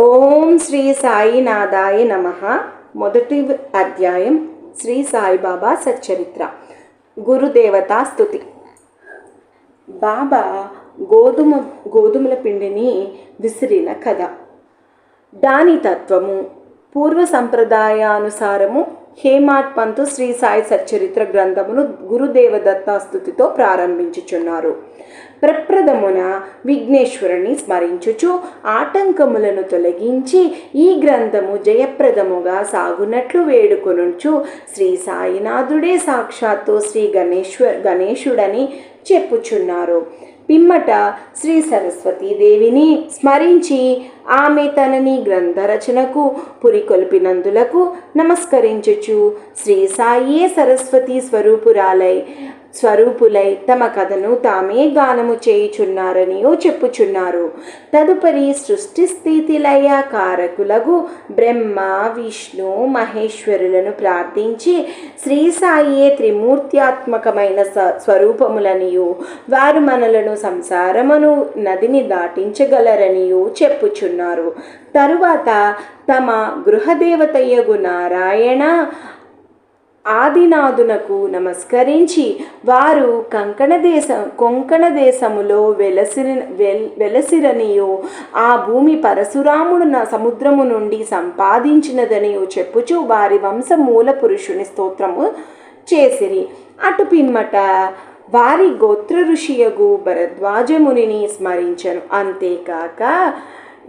ఓం శ్రీ సాయినాథాయ నమః. మొదటి అధ్యాయం శ్రీ సాయిబాబా సచ్చరిత్ర. గురుదేవతా స్తుతి. బాబా గోధుమల పిండిని విసిరిన కథ. దాని తత్వము పూర్వ సంప్రదాయానుసారము హేమాడ్ పంతు శ్రీ సాయి సచ్చరిత్ర గ్రంథమును గురుదేవదత్తా స్తుతితో ప్రారంభించుచున్నారు. ప్రప్రథమున విఘ్నేశ్వరుని స్మరించుచు ఆటంకములను తొలగించి ఈ గ్రంథము జయప్రదముగా సాగునట్లు వేడుకొనుచు శ్రీ సాయినాథుడే సాక్షాత్తు శ్రీ గణేశుడని చెప్పుచున్నారు. పిమ్మట శ్రీ సరస్వతీదేవిని స్మరించి ఆమె తనని గ్రంథరచనకు పురికొల్పినందులకు నమస్కరించుచు శ్రీ సాయే సరస్వతీ స్వరూపులై తమ కథను తామే గానము చేయుచున్నారనియో చెప్పుచున్నారు. తదుపరి సృష్టి స్థితి లయ కారకులకు బ్రహ్మ విష్ణు మహేశ్వరులను ప్రార్థించి శ్రీ సాయే త్రిమూర్త్యాత్మకమైన స్వరూపములనియు వారు మనలను సంసారమును నదిని దాటించగలరనియు చెప్పుచున్నారు. తరువాత తమ గృహదేవతయ్యగు నారాయణ ఆదినాథునకు నమస్కరించి వారు కొంకణ దేశములో వెలసిరనియో ఆ భూమి పరశురాముడు సముద్రము నుండి సంపాదించినదనియో చెప్పుచు వారి వంశ మూల పురుషుని స్తోత్రము చేసిరి. అటు పిమ్మట వారి గోత్ర ఋషియగు భరద్వాజమునిని స్మరించను. అంతేకాక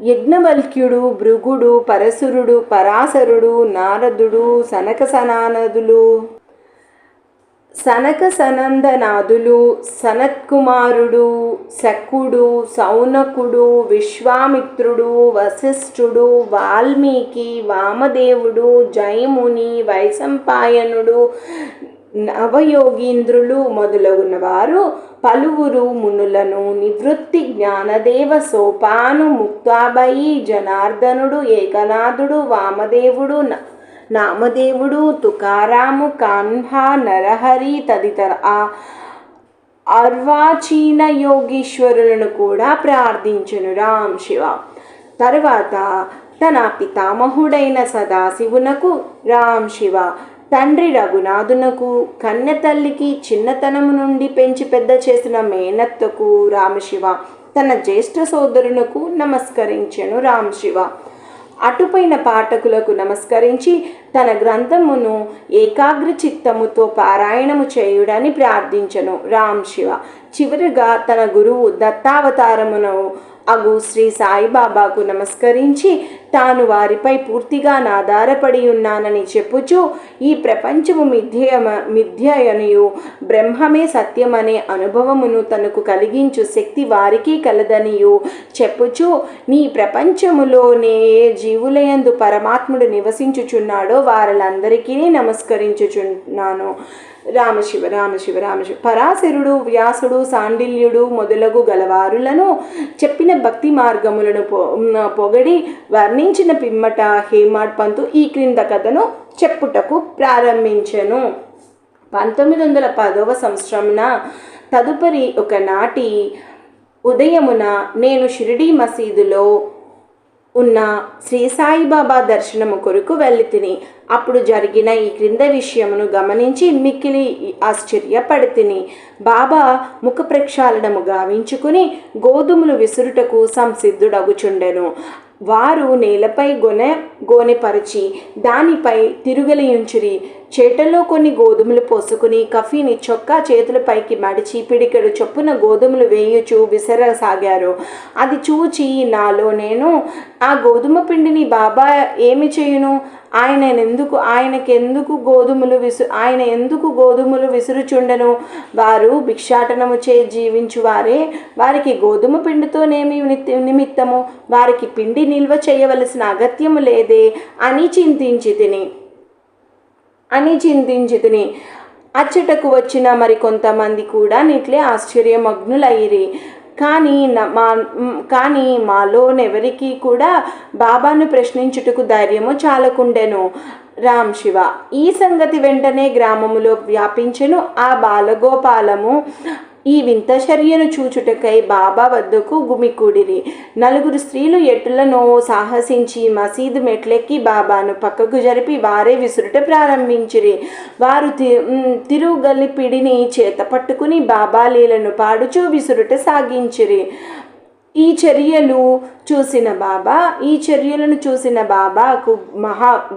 యజ్ఞవల్క్యుడు, భృగుడు, పరశురుడు, పరాశరుడు, నారదుడు, సనక సనందనాథులు, సనత్కుమారుడు, శకుడు, సౌనకుడు, విశ్వామిత్రుడు, వశిష్ఠుడు, వాల్మీకి, వామదేవుడు, జయముని, వైశంపాయనుడు, నవయోగీంద్రులు మొదలగున వారు పలువురు మునులను నివృత్తి జ్ఞానదేవ సోపాను ముక్తాబయి జనార్దనుడు, ఏకనాథుడు, వామదేవుడు, నామదేవుడు, తుకారాము, కాన్హా, నరహరి తదితర అర్వాచీన యోగీశ్వరులను కూడా ప్రార్థించును రామ్ శివ. తరువాత తన పితామహుడైన సదాశివునకు రామ్ శివ, తండ్రి రఘునాథునకు, కన్యతల్లికి, చిన్నతనము నుండి పెంచి పెద్ద చేసిన మేనత్తకు రామశివ, తన జ్యేష్ఠ సోదరునకు నమస్కరించెను రామశివ. అటుపైన పాఠకులకు నమస్కరించి తన గ్రంథమును ఏకాగ్ర చిత్తముతో పారాయణము చేయుడని ప్రార్థించెను రామశివ. చివరిగా తన గురువు దత్తావతారమును అగు శ్రీ సాయిబాబాకు నమస్కరించి తాను వారిపై పూర్తిగా ఆధారపడి ఉన్నానని చెప్పుచు ఈ ప్రపంచము మిథ్యయనియు బ్రహ్మమే సత్యమనే అనుభవమును తనకు కలిగించు శక్తి వారికి కలదనియు చెప్పుచు నీ ప్రపంచములోనే ఏ జీవులయందు పరమాత్ముడు నివసించుచున్నాడో వారందరికీ నమస్కరించుచున్నాను రామశివ రామశివ రామశివ. పరాశరుడు, వ్యాసుడు, సాండిల్యుడు మొదలగు గలవారులను చెప్పిన భక్తి మార్గములను పొగడి వర్ణించిన పిమ్మట హేమాడ్ పంతు ఈ క్రింద కథను చెప్పుటకు ప్రారంభించెను. 1910వ సంవత్సరమున తదుపరి ఒకనాటి ఉదయమున నేను షిరిడీ మసీదులో ఉన్న శ్రీ సాయిబాబా దర్శనము కొరకు వెళ్ళితిని. అప్పుడు జరిగిన ఈ క్రింద విషయమును గమనించి మిక్కిలి ఆశ్చర్యపడితిని. బాబా ముఖ ప్రక్షాళనము గావించుకుని గోధుమలు విసురుటకు సంసిద్ధుడగుచుండెను. వారు నేలపై గోనెపరిచి దానిపై తిరుగలియుంచిరి. చేటలో కొన్ని గోధుమలు పోసుకుని కఫీని చొక్కా చేతులపైకి మడిచి పిడికెడు చొప్పున గోధుమలు వేయుచు విసరసాగారు. అది చూచి నాలో నేను, ఆ గోధుమ పిండిని బాబా ఏమి చేయును? ఆయన ఎందుకు గోధుమలు విసురుచుండెను? వారు భిక్షాటనము చే జీవించువారే, వారికి గోధుమ పిండితోనేమి నిమిత్తము? వారికి పిండి నిల్వ చేయవలసిన అగత్యము లేదే అని చింతించితిని. అచ్చటకు వచ్చిన మరికొంతమంది కూడా నిట్లే ఆశ్చర్యమగ్నులైరి. కానీ మాలోనెవరికి కూడా బాబాను ప్రశ్నించుటకు ధైర్యము చాలకుండెను. రామ్ శివ. ఈ సంగతి వెంటనే గ్రామములో వ్యాపించెను. ఆ బాలగోపాలము ఈ వింత చర్యను చూచుటకై బాబా వద్దకు గుమికూడిరి. 4 స్త్రీలు ఎటులనో సాహసించి మసీదు మెట్లెక్కి బాబాను పక్కకు జరిపి వారే విసురుట ప్రారంభించిరి. వారు తిరుగలిపిడిని చేత పట్టుకుని బాబా లీలను పాడుచూ విసురుట సాగించిరి. ఈ చర్యలను చూసిన బాబాకు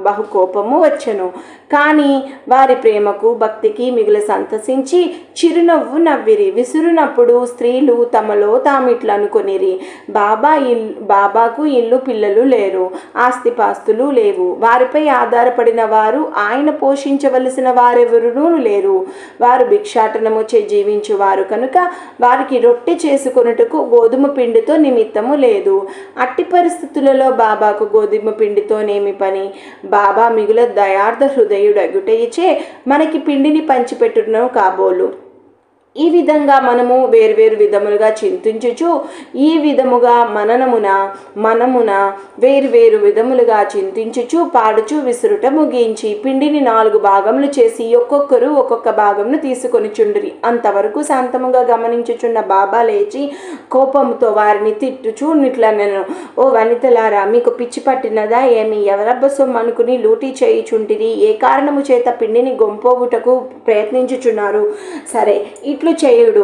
బహు కోపము వచ్చెను. కానీ వారి ప్రేమకు భక్తికి మిగులు సంతసించి చిరునవ్వు నవ్విరి. విసురునప్పుడు స్త్రీలు తమలో తామిట్లు అనుకొనిరి, బాబాకు ఇల్లు పిల్లలు లేరు, ఆస్తిపాస్తులు లేవు, వారిపై ఆధారపడిన వారు, ఆయన పోషించవలసిన వారెవరూ లేరు. వారు భిక్షాటనము జీవించువారు కనుక వారికి రొట్టె చేసుకొనుటకు గోధుమ పిండితో నిమిత్తము లేదు. అట్టి పరిస్థితులలో బాబాకు గోధుమ పిండితోనేమి పని? బాబా మిగుల దయార్థ హృదయుడగుటచే మనకి పిండిని పంచిపెట్టును కాబోలు. ఈ విధంగా మనము వేర్వేరు విధములుగా చింతించుచు ఈ విధముగా మనమున వేర్వేరు విధములుగా చింతించుచు పాడుచు విసురుట ముగించి పిండిని 4 భాగములు చేసి ఒక్కొక్కరు ఒక్కొక్క భాగమును తీసుకొని చుండిరి. అంతవరకు శాంతముగా గమనించుచున్న బాబా లేచి కోపంతో వారిని తిట్టుచూ నిట్లనెను, ఓ వనితలారా, మీకు పిచ్చి పట్టినదా ఏమి? ఎవరబ్బ సొమ్ము అనుకుని లూటీ చేయుచుంటిరి? ఏ కారణము చేత పిండిని గొంపోవుటకు ప్రయత్నించుచున్నారు? సరే, ఇట్లు చేయుడు,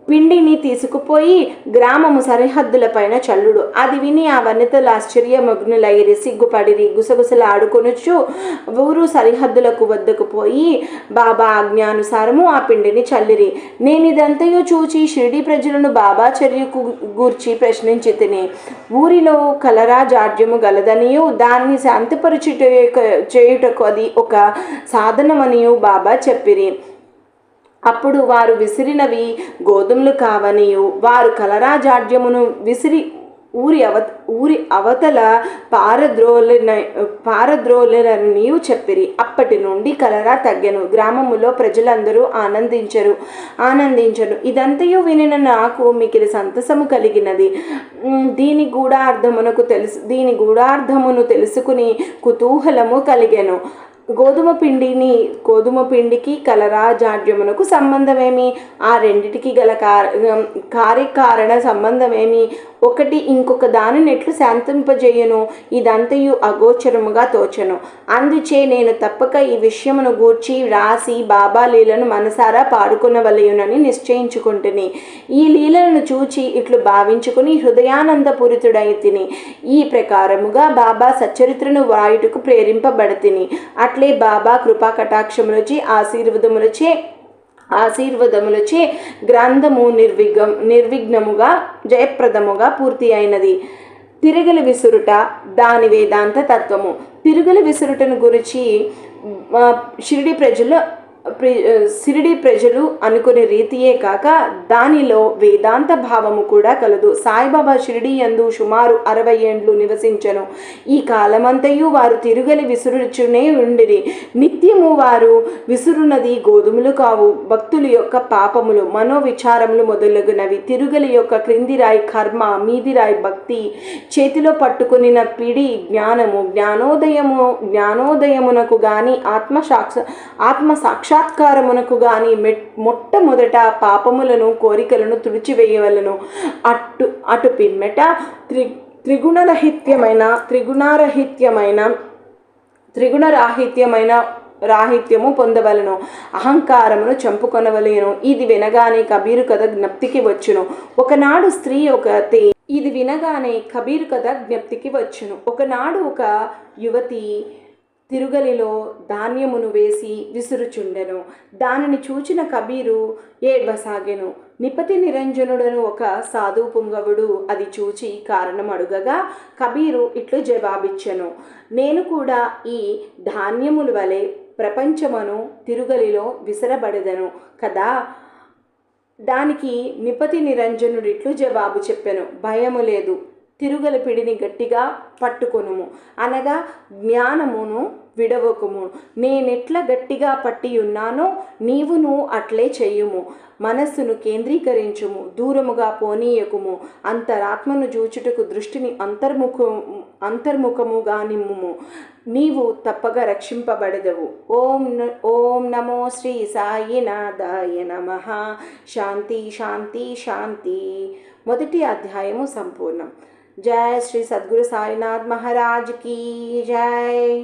పిండిని తీసుకుపోయి గ్రామము సరిహద్దులపైన చల్లుడు. అది విని ఆ వనితలు ఆశ్చర్యమగ్నులైరి, సిగ్గుపడిరి, గుసగుసలాడుకొనుచు ఊరు సరిహద్దులకు వద్దకు పోయి బాబా ఆజ్ఞానుసారము ఆ పిండిని చల్లిరి. నేనిదంతయు చూచి షిరిడి ప్రజలను బాబా చర్యకు గూర్చి ప్రశ్నించి తిని, ఊరిలో కలరా జాడ్యము గలదనియు దాన్ని చేయుటకు అది ఒక సాధనమనియు బాబా చెప్పిరి. అప్పుడు వారు విసిరినవి గోధుమలు కావనియు వారు కలరా జాడ్యమును విసిరి ఊరి అవతల పారద్రోలనియు చెప్పిరి. అప్పటి నుండి కలరా తగ్గెను. గ్రామములో ప్రజలందరూ ఆనందించను. ఇదంతయు వినిన నాకు మికిలి సంతసము కలిగినది. దీని గూఢార్థమును తెలుసుకుని కుతూహలము కలిగెను. గోధుమ పిండికి కలరా జాడ్యమునకు సంబంధమేమి? ఆ రెండిటికి గల కార్యకారణ సంబంధమేమి? ఒకటి ఇంకొక దానిని ఎట్లు శాంతింపజేయను? ఇదంతయు అగోచరముగా తోచను. అందుచే నేను తప్పక ఈ విషయమును గూర్చి వ్రాసి బాబా లీలను మనసారా పాడుకొనవలయునని నిశ్చయించుకుంటుని. ఈ లీలను చూచి ఇట్లు భావించుకుని హృదయానందపూరితుడైతిని. ఈ ప్రకారముగా బాబా సచ్చరిత్రను వ్రాయుటకు ప్రేరింపబడితిని. అట్లే బాబా కృపా కటాక్షములచే ఆశీర్వదములచే గ్రంథము నిర్విఘ్నముగా జయప్రదముగా పూర్తి అయినది. తిరుగలి విసురుట, దాని వేదాంత తత్వము. తిరుగలి విసురుటను గురించి షిరిడి ప్రజలు అనుకునే రీతియే కాక దానిలో వేదాంత భావము కూడా కలదు. సాయిబాబా షిరిడి యందు సుమారు 60 ఏండ్లు నివసించను. ఈ కాలమంతయు వారు తిరుగలి విసురుచునే ఉండిరి. నిత్యము వారు విసురునది గోధుమలు కావు, భక్తుల యొక్క పాపములు, మనోవిచారములు మొదలగునవి. తిరుగలి యొక్క క్రింది రాయి కర్మ, మీది రాయి భక్తి. చేతిలో పట్టుకునిన పిడి జ్ఞానము. జ్ఞానోదయమునకు గాని ఆత్మ సాక్షాత్కారమునకు గాని మొట్టమొదట పాపములను కోరికలను తుడిచివేయవలను. అటు పిమ్మెట రాహిత్యము పొందవలను. అహంకారమును చంపుకొనవలను. ఇది వినగానే కబీరు కథ జ్ఞప్తికి వచ్చును. ఒకనాడు ఒకనాడు ఒక యువతి తిరుగలిలో ధాన్యమును వేసి విసురుచుండెను. దానిని చూచిన కబీరు ఏడ్వసాగెను. నిపతి నిరంజనుడను ఒక సాధు పుంగవుడు అది చూచి కారణం అడుగగా కబీరు ఇట్లు జవాబిచ్చెను, నేను కూడా ఈ ధాన్యముల వలె ప్రపంచమును తిరుగలిలో విసరబడెదను కదా. దానికి నిపతి నిరంజనుడిట్లు జవాబు చెప్పెను, భయము లేదు, తిరుగల పిడిని గట్టిగా పట్టుకొనుము, అనగా జ్ఞానమును విడవకుము. నేనెట్లా గట్టిగా పట్టి ఉన్నానో నీవును అట్లే చెయ్యుము. మనస్సును కేంద్రీకరించుము, దూరముగా పోనీయకుము. అంతరాత్మను జూచుటకు దృష్టిని అంతర్ముఖముగా నిమ్ముము. నీవు తప్పగా రక్షింపబడదవు. ఓం నమో శ్రీ సాయినాథాయ నమః. శాంతి శాంతి శాంతి. మొదటి అధ్యాయము సంపూర్ణం. జై శ్రీ సద్గురు సాయినాథ్ మహారాజ్ కీ జై.